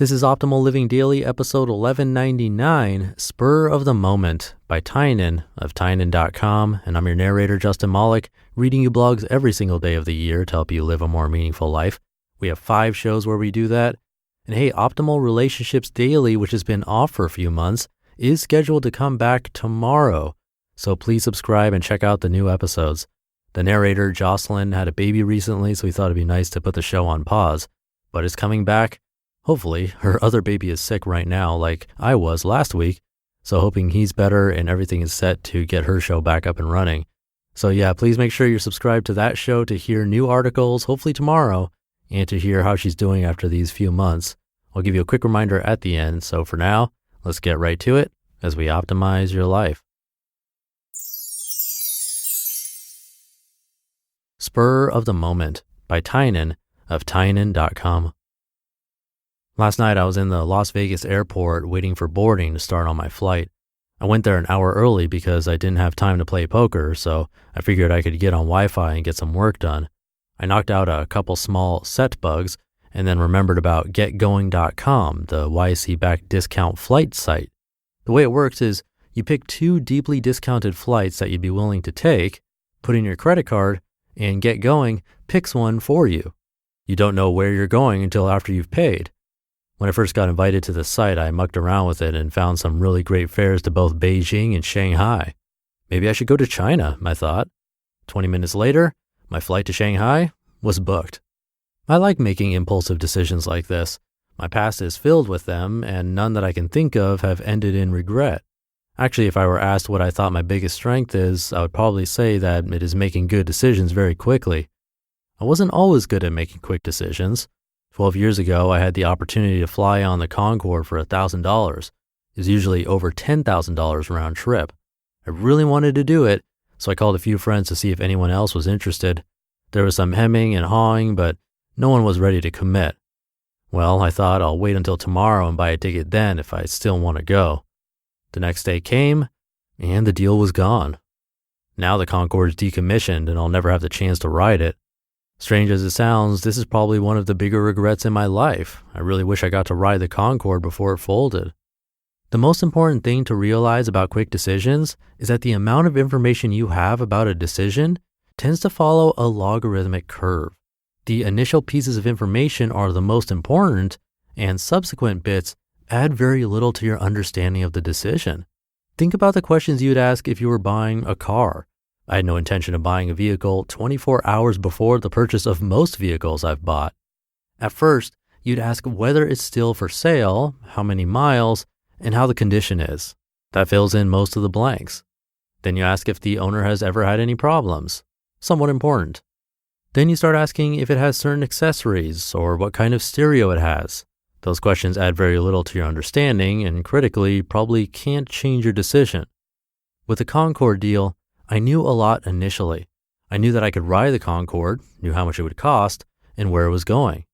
This is Optimal Living Daily, episode 1199, Spur of the Moment by Tynan of Tynan.com, and I'm your narrator, Justin Malik, reading you blogs every single day of the year to help you live a more meaningful life. We have 5 shows where we do that. And hey, Optimal Relationships Daily, which has been off for a few months, is scheduled to come back tomorrow. So please subscribe and check out the new episodes. The narrator, Jocelyn, had a baby recently, so we thought it'd be nice to put the show on pause. But it's coming back. Hopefully, her other baby is sick right now like I was last week, so hoping he's better and everything is set to get her show back up and running. So yeah, please make sure you're subscribed to that show to hear new articles, hopefully tomorrow, and to hear how she's doing after these few months. I'll give you a quick reminder at the end, so for now, let's get right to it as we optimize your life. Spur of the Moment by Tynan of Tynan.com. Last night, I was in the Las Vegas airport waiting for boarding to start on my flight. I went there an hour early because I didn't have time to play poker, so I figured I could get on Wi-Fi and get some work done. I knocked out a couple small set bugs and then remembered about getgoing.com, the YC-backed discount flight site. The way it works is you pick 2 deeply discounted flights that you'd be willing to take, put in your credit card, and Get Going picks one for you. You don't know where you're going until after you've paid. When I first got invited to the site, I mucked around with it and found some really great fares to both Beijing and Shanghai. Maybe I should go to China, I thought. 20 minutes later, my flight to Shanghai was booked. I like making impulsive decisions like this. My past is filled with them, and none that I can think of have ended in regret. Actually, if I were asked what I thought my biggest strength is, I would probably say that it is making good decisions very quickly. I wasn't always good at making quick decisions. 12 years ago, I had the opportunity to fly on the Concorde for $1,000. It's usually over $10,000 round trip. I really wanted to do it, so I called a few friends to see if anyone else was interested. There was some hemming and hawing, but no one was ready to commit. Well, I thought I'll wait until tomorrow and buy a ticket then if I still want to go. The next day came, and the deal was gone. Now the Concorde is decommissioned, and I'll never have the chance to ride it. Strange as it sounds, this is probably one of the bigger regrets in my life. I really wish I got to ride the Concorde before it folded. The most important thing to realize about quick decisions is that the amount of information you have about a decision tends to follow a logarithmic curve. The initial pieces of information are the most important, and subsequent bits add very little to your understanding of the decision. Think about the questions you'd ask if you were buying a car. I had no intention of buying a vehicle 24 hours before the purchase of most vehicles I've bought. At first, you'd ask whether it's still for sale, how many miles, and how the condition is. That fills in most of the blanks. Then you ask if the owner has ever had any problems. Somewhat important. Then you start asking if it has certain accessories or what kind of stereo it has. Those questions add very little to your understanding and critically probably can't change your decision. With the Concorde deal, I knew a lot initially. I knew that I could ride the Concorde, knew how much it would cost, and where it was going.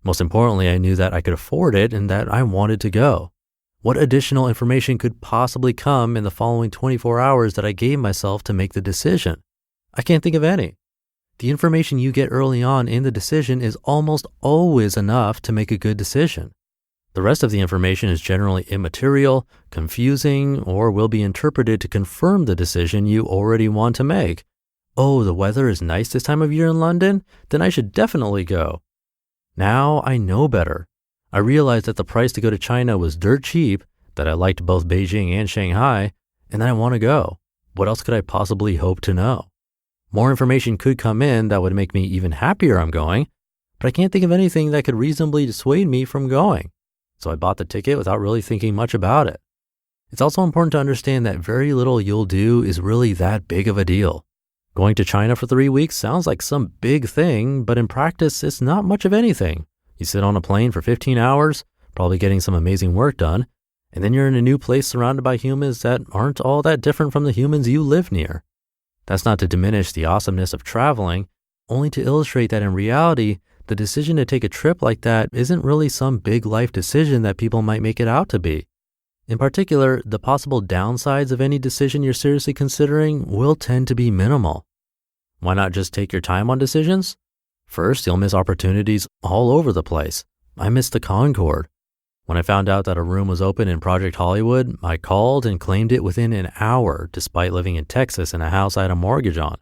Most importantly, I knew that I could afford it and that I wanted to go. What additional information could possibly come in the following 24 hours that I gave myself to make the decision? I can't think of any. The information you get early on in the decision is almost always enough to make a good decision. The rest of the information is generally immaterial, confusing, or will be interpreted to confirm the decision you already want to make. Oh, the weather is nice this time of year in London? Then I should definitely go. Now I know better. I realized that the price to go to China was dirt cheap, that I liked both Beijing and Shanghai, and that I want to go. What else could I possibly hope to know? More information could come in that would make me even happier I'm going, but I can't think of anything that could reasonably dissuade me from going. So I bought the ticket without really thinking much about it. It's also important to understand that very little you'll do is really that big of a deal. Going to China for 3 weeks sounds like some big thing, but in practice, it's not much of anything. You sit on a plane for 15 hours, probably getting some amazing work done, and then you're in a new place surrounded by humans that aren't all that different from the humans you live near. That's not to diminish the awesomeness of traveling, only to illustrate that in reality, the decision to take a trip like that isn't really some big life decision that people might make it out to be. In particular, the possible downsides of any decision you're seriously considering will tend to be minimal. Why not just take your time on decisions? First, you'll miss opportunities all over the place. I missed the Concorde. When I found out that a room was open in Project Hollywood, I called and claimed it within an hour, despite living in Texas in a house I had a mortgage on.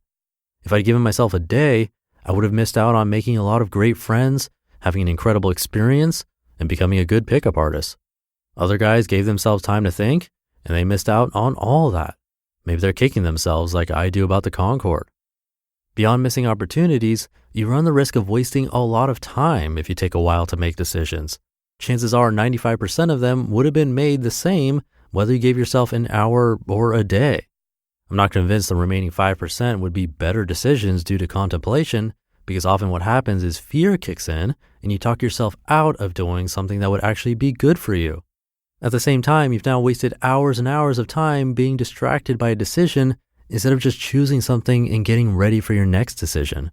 If I'd given myself a day, I would have missed out on making a lot of great friends, having an incredible experience, and becoming a good pickup artist. Other guys gave themselves time to think, and they missed out on all that. Maybe they're kicking themselves like I do about the Concorde. Beyond missing opportunities, you run the risk of wasting a lot of time if you take a while to make decisions. Chances are 95% of them would have been made the same whether you gave yourself an hour or a day. I'm not convinced the remaining 5% would be better decisions due to contemplation, because often what happens is fear kicks in and you talk yourself out of doing something that would actually be good for you. At the same time, you've now wasted hours and hours of time being distracted by a decision instead of just choosing something and getting ready for your next decision.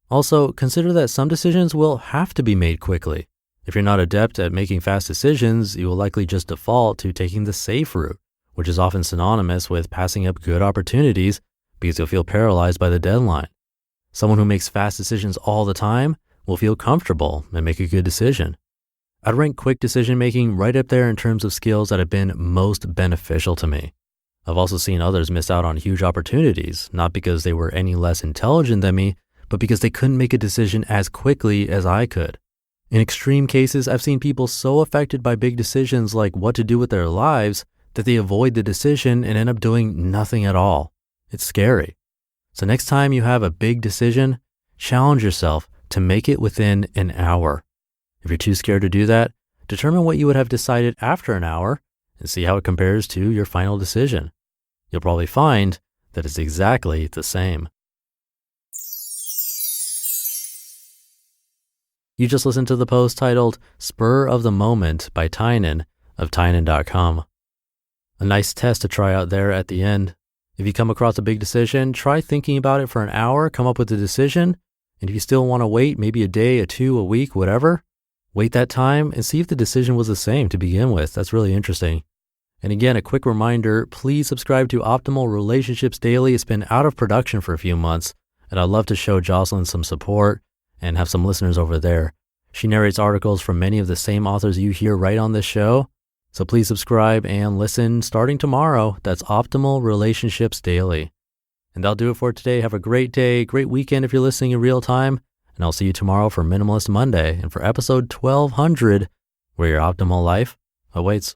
Also, consider that some decisions will have to be made quickly. If you're not adept at making fast decisions, you will likely just default to taking the safe route, which is often synonymous with passing up good opportunities because you'll feel paralyzed by the deadline. Someone who makes fast decisions all the time will feel comfortable and make a good decision. I'd rank quick decision making right up there in terms of skills that have been most beneficial to me. I've also seen others miss out on huge opportunities, not because they were any less intelligent than me, but because they couldn't make a decision as quickly as I could. In extreme cases, I've seen people so affected by big decisions like what to do with their lives that they avoid the decision and end up doing nothing at all. It's scary. So next time you have a big decision, challenge yourself to make it within an hour. If you're too scared to do that, determine what you would have decided after an hour and see how it compares to your final decision. You'll probably find that it's exactly the same. You just listened to the post titled Spur of the Moment by Tynan of Tynan.com. A nice test to try out there at the end. If you come across a big decision, try thinking about it for an hour, come up with a decision, and if you still want to wait maybe a day, a 2, a week, whatever, wait that time and see if the decision was the same to begin with. That's really interesting. And again, a quick reminder, please subscribe to Optimal Relationships Daily. It's been out of production for a few months, and I'd love to show Jocelyn some support and have some listeners over there. She narrates articles from many of the same authors you hear right on this show. So please subscribe and listen starting tomorrow. That's Optimal Relationships Daily. And that'll do it for today. Have a great day, great weekend if you're listening in real time. And I'll see you tomorrow for Minimalist Monday and for episode 1200, where your optimal life awaits.